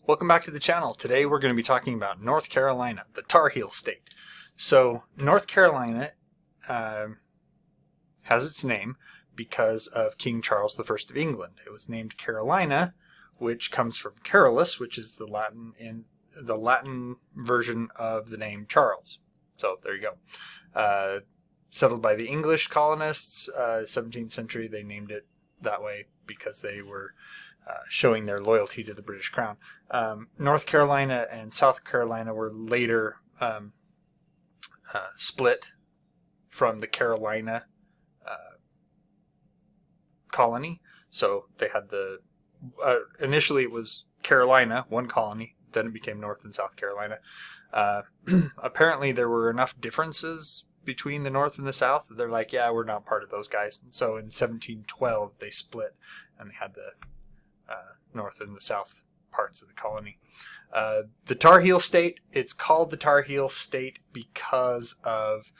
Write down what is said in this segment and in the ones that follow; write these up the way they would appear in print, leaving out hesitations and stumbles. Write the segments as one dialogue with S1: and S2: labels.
S1: Welcome back to the channel. Today we're going to be talking about North Carolina, the Tar Heel state. So North Carolina has its name because of King Charles I of England. It was named Carolina, which comes from Carolus, which is the Latin version of the name Charles. So there you go. Settled by the English colonists, 17th century, they named it that way because they were showing their loyalty to the British Crown. North Carolina and South Carolina were later split from the Carolina colony. So they had initially it was Carolina, one colony, then it became North and South Carolina. Apparently there were enough differences between the North and the South that they're like, yeah, we're not part of those guys. And so in 1712 they split and they had the North and the South parts of the colony. The Tar Heel state, it's called the Tar Heel state because of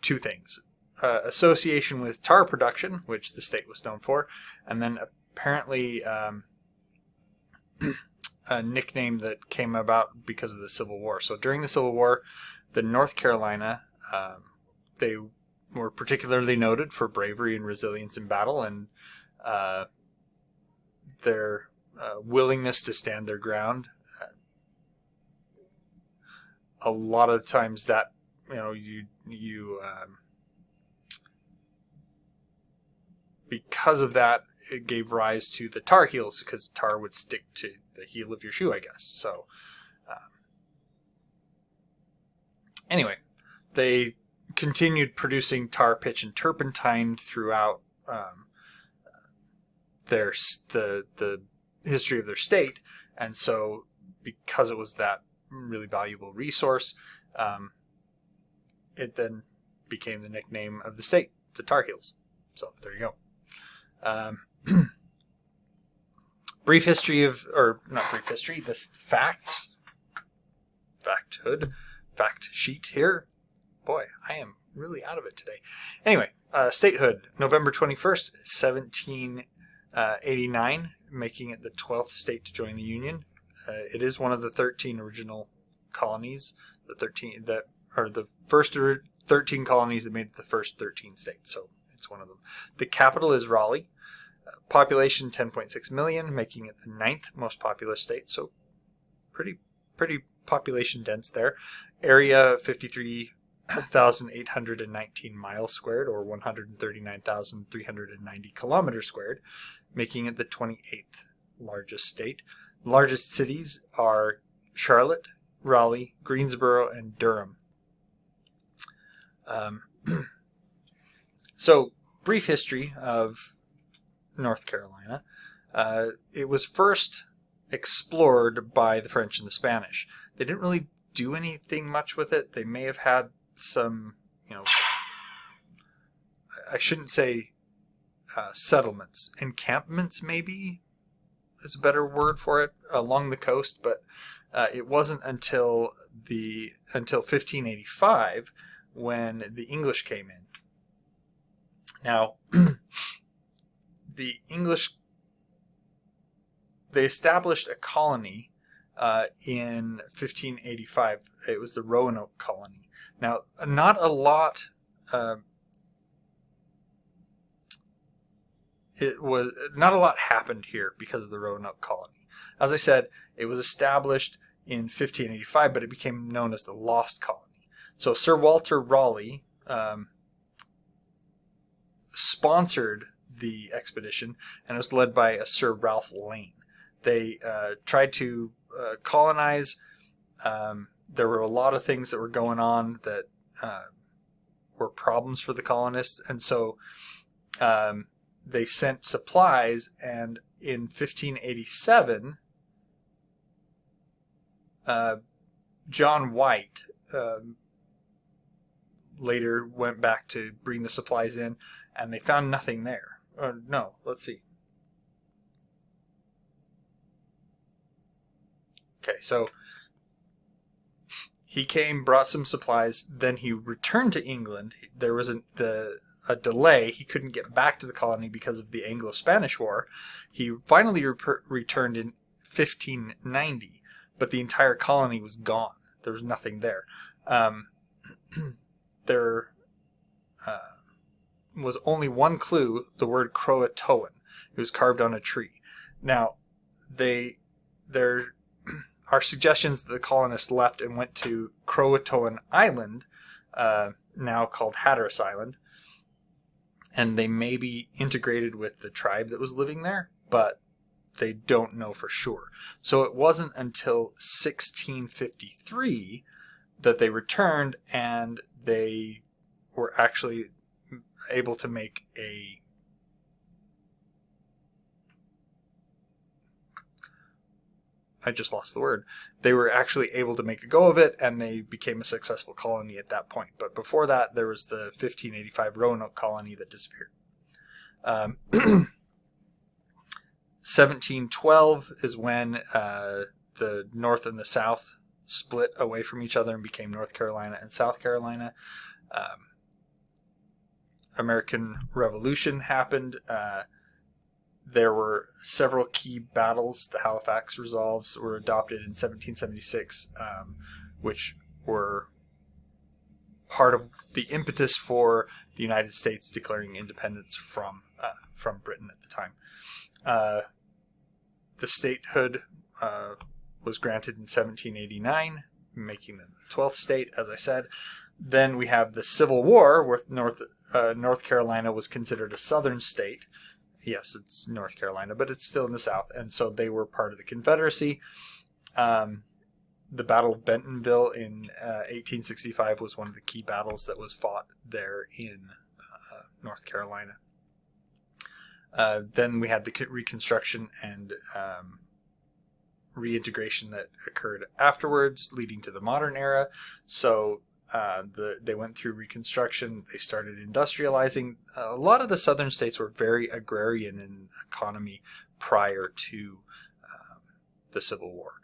S1: two things. Association with tar production, which the state was known for, and then apparently a nickname that came about because of the Civil War. So during the Civil War, the North Carolina, they were particularly noted for bravery and resilience in battle, and their willingness to stand their ground. A lot of times that, because of that, it gave rise to the Tar Heels, because tar would stick to the heel of your shoe, I guess. So anyway, they continued producing tar, pitch, and turpentine throughout the history of their state, and so because it was that really valuable resource, it then became the nickname of the state, the Tar Heels. So there you go. Brief history of, or not brief history, this fact sheet here. Boy, I am really out of it today. Anyway, statehood, November 21st, 1789, making it the 12th state to join the Union. It is one of the 13 original colonies, the first 13 colonies that made it the first 13 states, so it's one of them. The capital is Raleigh. Population 10.6 million, making it the 9th most populous state, so pretty population dense there. Area 53,819 miles squared, or 139,390 kilometers squared, making it the 28th largest state. Largest cities are Charlotte, Raleigh, Greensboro, and Durham. So, brief history of North Carolina. It was first explored by the French and the Spanish. They didn't really do anything much with it. They may have had some, I shouldn't say settlements, encampments maybe is a better word for it, along the coast, but it wasn't until 1585 when the English came in. Now, the English, they established a colony in 1585. It was the Roanoke colony. Now, not a lot happened here because of the Roanoke colony. As I said, it was established in 1585, but it became known as the Lost Colony. So Sir Walter Raleigh sponsored the expedition, and it was led by a Sir Ralph Lane. They tried to colonize. There were a lot of things that were going on that were problems for the colonists, and so they sent supplies, and in 1587, John White later went back to bring the supplies in, and they found nothing there. No, let's see. Okay, so he came, brought some supplies, then he returned to England. There was a delay. He couldn't get back to the colony because of the Anglo-Spanish War. He finally returned in 1590, but the entire colony was gone. There was nothing there. There was only one clue, the word Croatoan. It was carved on a tree. Now, there are suggestions that the colonists left and went to Croatoan Island, now called Hatteras Island, and they may be integrated with the tribe that was living there, but they don't know for sure. So it wasn't until 1653 that they returned, and they were actually able to make a I just lost the word. They were actually able to make a go of it, and they became a successful colony at that point. But before that, there was the 1585 Roanoke colony that disappeared. 1712 is when the North and the South split away from each other and became North Carolina and South Carolina. American Revolution happened. There were several key battles. The Halifax Resolves were adopted in 1776, which were part of the impetus for the United States declaring independence from Britain at the time. The statehood was granted in 1789, making them the 12th state, as I said. Then we have the Civil War, where North Carolina was considered a southern state. Yes, it's North Carolina, but it's still in the South, and so they were part of the Confederacy. The Battle of Bentonville in 1865 was one of the key battles that was fought there in North Carolina. Then we had the Reconstruction and reintegration that occurred afterwards, leading to the modern era. So they went through Reconstruction. They started industrializing. A lot of the southern states were very agrarian in economy prior to the Civil War.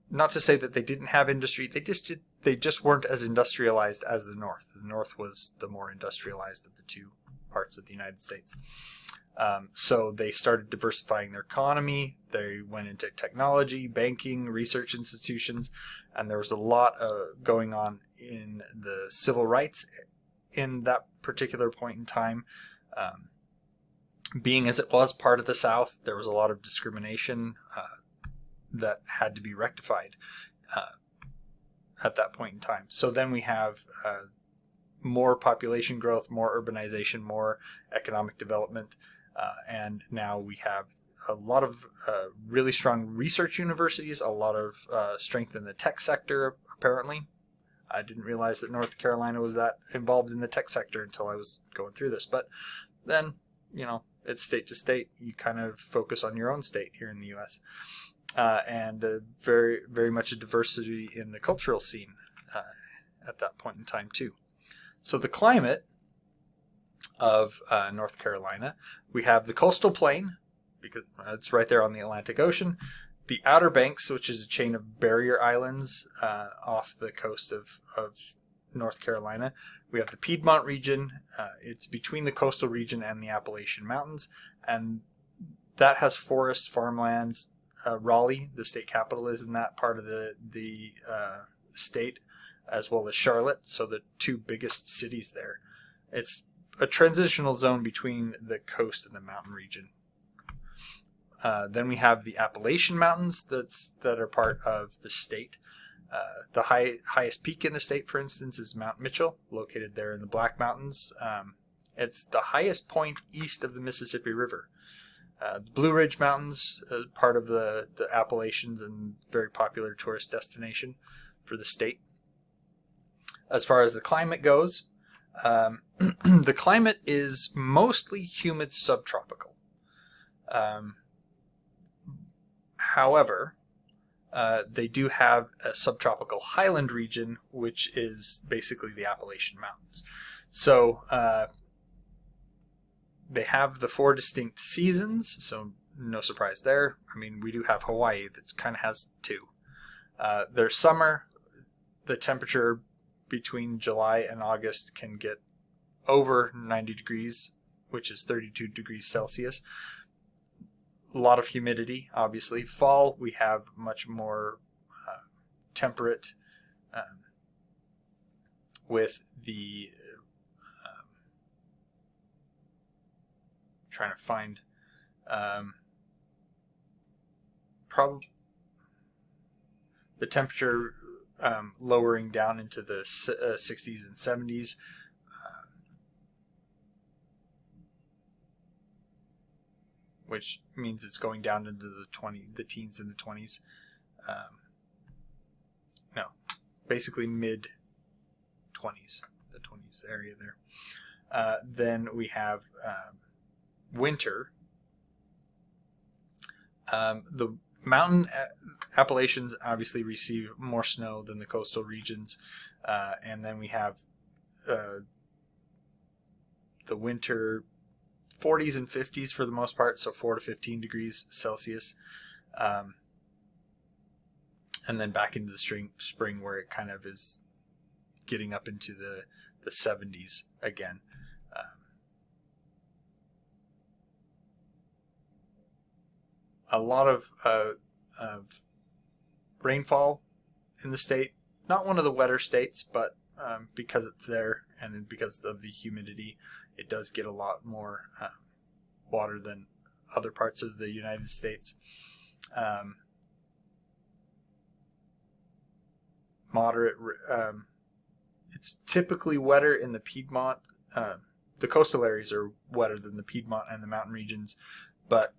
S1: Not to say that they didn't have industry. They just weren't as industrialized as the North. The North was the more industrialized of the two parts of the United States. So they started diversifying their economy. They went into technology, banking, research institutions, and there was a lot going on in the civil rights in that particular point in time. Being as it was part of the South, there was a lot of discrimination that had to be rectified at that point in time. So then we have more population growth, more urbanization, more economic development, and now we have a lot of really strong research universities, a lot of strength in the tech sector, apparently. I didn't realize that North Carolina was that involved in the tech sector until I was going through this. But then, it's state to state. You kind of focus on your own state here in the U.S. And very, very much a diversity in the cultural scene at that point in time, too. So the climate of North Carolina, we have the coastal plain, because it's right there on the Atlantic Ocean. The Outer Banks, which is a chain of barrier islands off the coast of North Carolina. We have the Piedmont region. It's between the coastal region and the Appalachian Mountains. And that has forests, farmlands. Raleigh, the state capital, is in that part of the state, as well as Charlotte. So the two biggest cities there. It's a transitional zone between the coast and the mountain region. Then we have the Appalachian Mountains that are part of the state. The highest peak in the state, for instance, is Mount Mitchell, located there in the Black Mountains. It's the highest point east of the Mississippi River. The Blue Ridge Mountains, part of the Appalachians, and very popular tourist destination for the state. As far as the climate goes, the climate is mostly humid subtropical. However, they do have a subtropical highland region, which is basically the Appalachian Mountains. So they have the 4 distinct seasons, so no surprise there. I mean, we do have Hawaii that kind of has 2. There's summer. The temperature between July and August can get over 90 degrees, which is 32 degrees Celsius. A lot of humidity, obviously. Fall, we have much more temperate, with the trying to find probably the temperature lowering down into the 60s and 70s. Which means it's going down into the teens and the 20s. No, basically mid 20s, the 20s area there. Then we have winter. The mountain Appalachians obviously receive more snow than the coastal regions, and then we have the winter 40s and 50s for the most part, so 4 to 15 degrees Celsius, and then back into the spring where it kind of is getting up into the 70s again. A lot of rainfall in the state. Not one of the wetter states, but because it's there and because of the humidity, it does get a lot more water than other parts of the United States. Moderate. It's typically wetter in the Piedmont. The coastal areas are wetter than the Piedmont and the mountain regions, but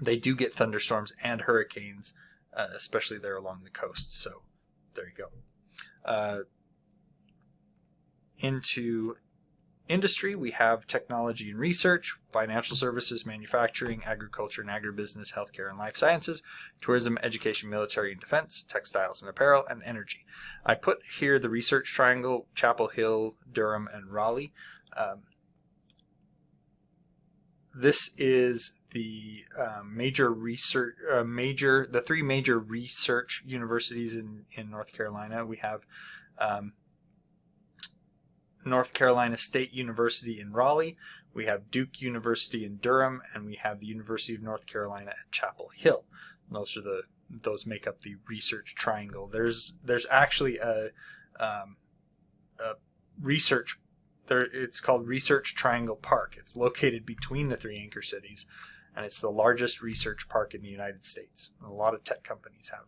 S1: they do get thunderstorms and hurricanes, especially there along the coast. So there you go. Into industry, we have technology and research, financial services, manufacturing, agriculture and agribusiness, healthcare and life sciences, tourism, education, military and defense, textiles and apparel, and energy. I put here the research triangle: Chapel Hill, Durham, and Raleigh. This is the the three major research universities in North Carolina. We have North Carolina State University in Raleigh, we have Duke University in Durham, and we have the University of North Carolina at Chapel Hill. And those make up the research triangle. There's actually a research there. It's called Research Triangle Park. It's located between the three anchor cities, and it's the largest research park in the United States. And a lot of tech companies have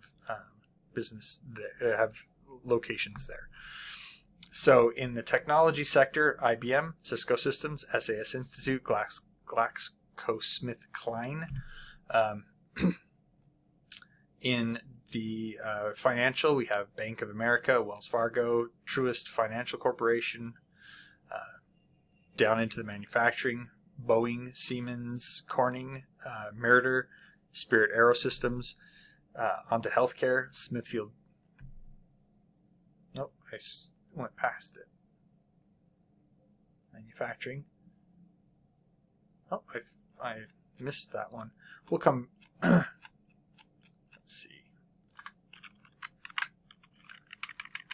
S1: have locations there. So in the technology sector, IBM, Cisco Systems, SAS Institute, GlaxoSmithKline. In the financial, we have Bank of America, Wells Fargo, Truist Financial Corporation. Down into the manufacturing, Boeing, Siemens, Corning, Meritor, Spirit Aerosystems. Onto healthcare, Smithfield. Nope, I went past it. Manufacturing. Oh, I missed that one. We'll come. Let's see.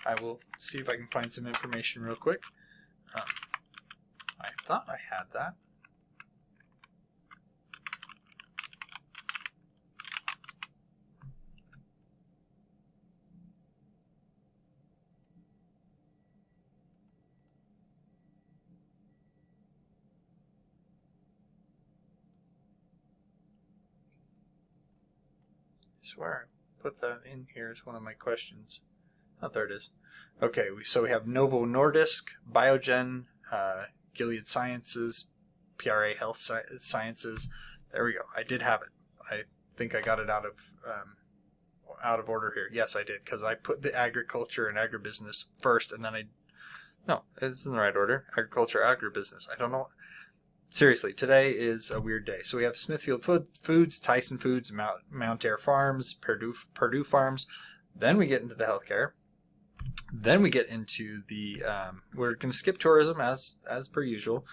S1: I will see if I can find some information real quick. I thought I had that. I swear I put that in here as one of my questions. Oh, there it is. Okay, so we have Novo Nordisk, Biogen, Gilead Sciences, PRA Health Sciences. There we go. I did have it. I think I got it out of order here. Yes, I did, because I put the agriculture and agribusiness first, and then no, it's in the right order. Agriculture, agribusiness. I don't know. Seriously, today is a weird day. So we have Smithfield Foods, Tyson Foods, Mount Air Farms, Purdue Farms. Then we get into the healthcare. Then we get into the, we're going to skip tourism as per usual.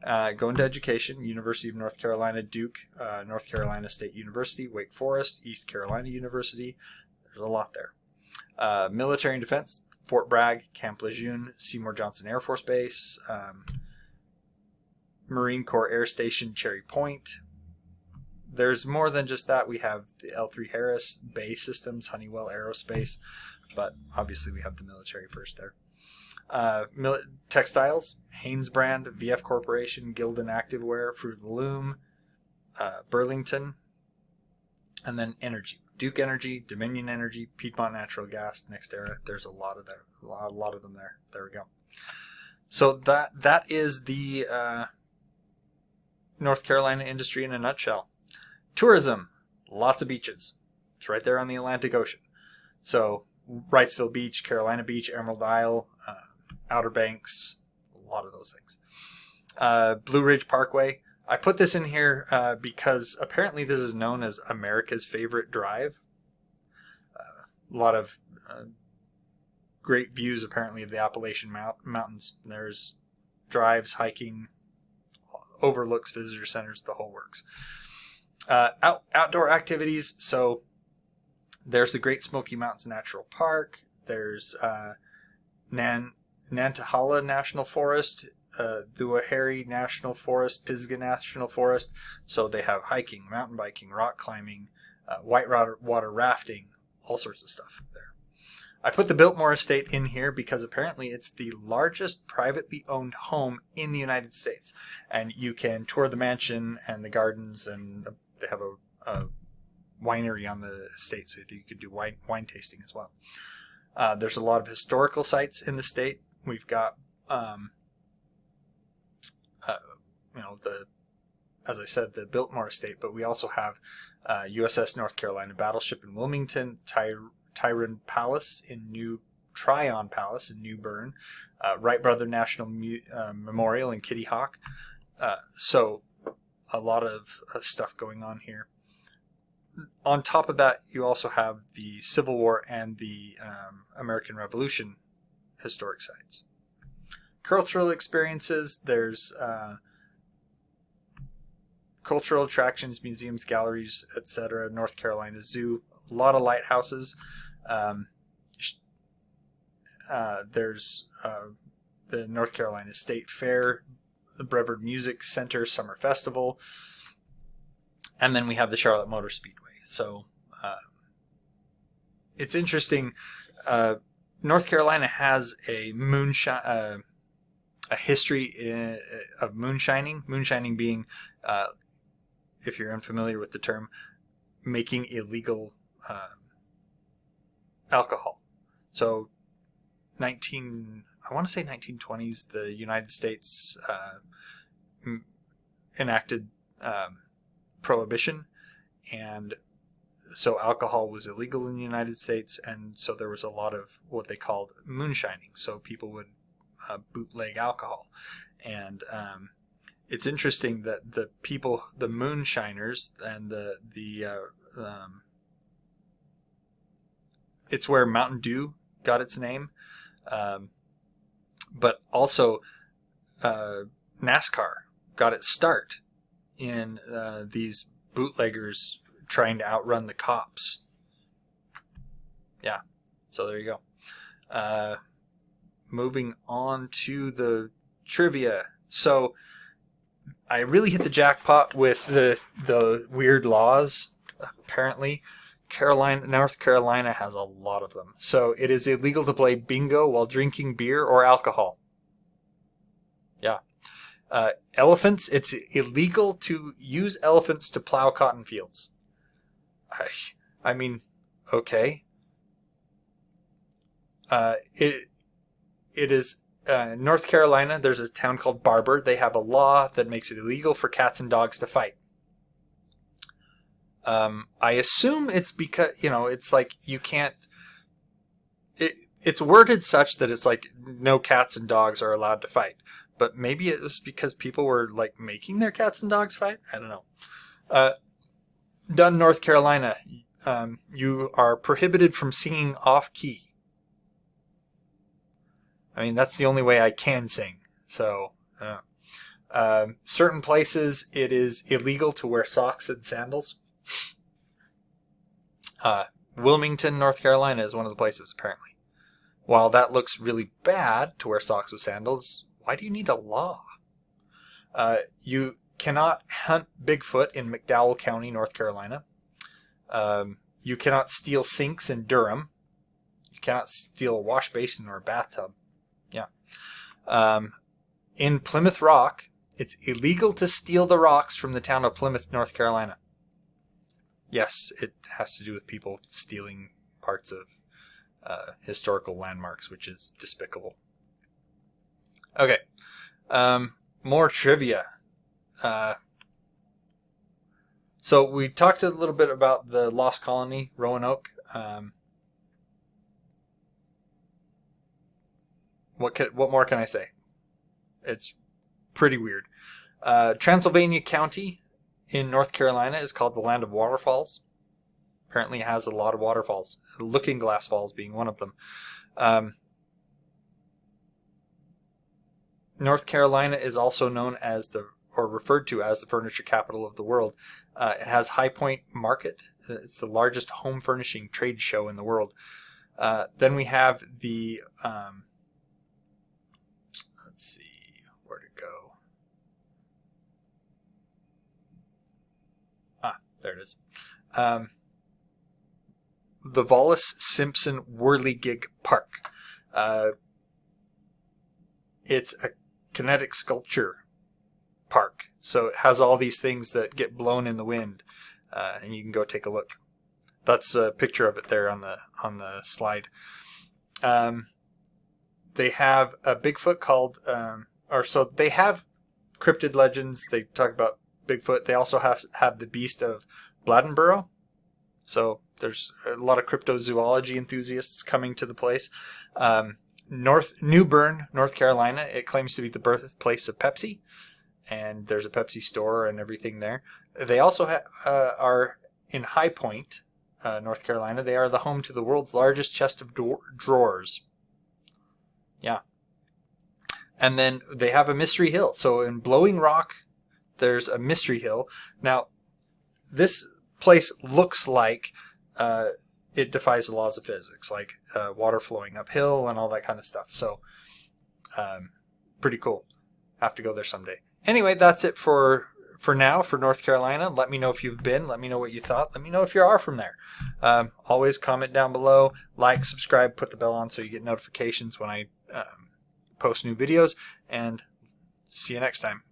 S1: Go into education, University of North Carolina, Duke, North Carolina State University, Wake Forest, East Carolina University. There's a lot there. Military and defense, Fort Bragg, Camp Lejeune, Seymour Johnson Air Force Base, Marine Corps Air Station Cherry Point. There's more than just that. We have the L3 Harris, Bay Systems, Honeywell Aerospace, but obviously we have the military first there. Textiles, Hanes Brand, VF Corporation, Gildan Activewear, Fruit of the Loom, Burlington, and then energy. Duke Energy, Dominion Energy, Piedmont Natural Gas, NextEra. There's a lot of them there. There we go. So that is the North Carolina industry in a nutshell. Tourism, lots of beaches. It's right there on the Atlantic Ocean. So Wrightsville Beach, Carolina Beach, Emerald Isle, Outer Banks, a lot of those things. Blue Ridge Parkway. I put this in here because apparently this is known as America's favorite drive. A lot of great views apparently of the Appalachian Mountains. There's drives, hiking, overlooks, visitor centers, the whole works. Outdoor activities. So there's the Great Smoky Mountains Natural Park. There's Nantahala National Forest, the Uwharrie National Forest, Pisgah National Forest. So they have hiking, mountain biking, rock climbing, whitewater rafting, all sorts of stuff there. I put the Biltmore Estate in here because apparently it's the largest privately owned home in the United States. And you can tour the mansion and the gardens, and they have a winery on the estate, so you could do wine tasting as well. There's a lot of historical sites in the state. We've got, as I said, the Biltmore Estate, but we also have USS North Carolina Battleship in Wilmington, Tryon Palace in New Bern, Wright Brother National Memorial in Kitty Hawk. So a lot of stuff going on here. On top of that, you also have the Civil War and the American Revolution historic sites. Cultural experiences, there's cultural attractions, museums, galleries, etc. North Carolina Zoo, a lot of lighthouses. There's the North Carolina State Fair, the Brevard Music Center Summer Festival, and then we have the Charlotte Motor Speedway. So it's interesting. North Carolina has a history of moonshining. Moonshining being, if you're unfamiliar with the term, making illegal alcohol. So I want to say 1920s, the United States enacted prohibition, and so alcohol was illegal in the United States, and so there was a lot of what they called moonshining. So people would bootleg alcohol, and it's interesting that the moonshiners, and it's where Mountain Dew got its name, but also NASCAR got its start in these bootleggers trying to outrun the cops. Yeah, so there you go. Moving on to the trivia. So I really hit the jackpot with the weird laws. Apparently, North Carolina has a lot of them. So it is illegal to play bingo while drinking beer or alcohol. Yeah. Elephants, it's illegal to use elephants to plow cotton fields. I mean, okay. It is North Carolina. There's a town called Barber. They have a law that makes it illegal for cats and dogs to fight. I assume it's because, it's like you can't. It's worded such that it's like no cats and dogs are allowed to fight. But maybe it was because people were like making their cats and dogs fight. I don't know. Dunn, North Carolina. You are prohibited from singing off key. I mean, that's the only way I can sing. So, certain places it is illegal to wear socks and sandals. Wilmington, North Carolina is one of the places, apparently. While that looks really bad to wear socks with sandals, why do you need a law? You cannot hunt Bigfoot in McDowell County, North Carolina. You cannot steal sinks in Durham. You cannot steal a wash basin or a bathtub. Yeah. In Plymouth Rock, it's illegal to steal the rocks from the town of Plymouth, North Carolina. Yes, it has to do with people stealing parts of historical landmarks, which is despicable. Okay. More trivia. So we talked a little bit about the lost colony, Roanoke. What more can I say? It's pretty weird. Transylvania County in North Carolina is called the Land of Waterfalls. Apparently it has a lot of waterfalls. Looking Glass Falls being one of them. North Carolina is also known as or referred to as the furniture capital of the world. It has High Point Market. It's the largest home furnishing trade show in the world. Then we have the, let's see, where to go. There it is. The Wallace Simpson Whirligig Park. It's a kinetic sculpture park. So it has all these things that get blown in the wind. And you can go take a look. That's a picture of it there on the slide. They have a Bigfoot called, so they have cryptid legends. They talk about Bigfoot. They also have the beast of Bladenboro. So there's a lot of cryptozoology enthusiasts coming to the place. New Bern, North Carolina, it claims to be the birthplace of Pepsi. And there's a Pepsi store and everything there. They also are in High Point, North Carolina. They are the home to the world's largest chest of drawers. Yeah. And then they have a Mystery Hill. So in Blowing Rock, there's a Mystery Hill. Now, this place looks like it defies the laws of physics, like water flowing uphill and all that kind of stuff. So, pretty cool. Have to go there someday. Anyway, that's it for now for North Carolina. Let me know if you've been. Let me know what you thought. Let me know if you are from there. Always comment down below. Like, subscribe, put the bell on so you get notifications when I post new videos. And see you next time.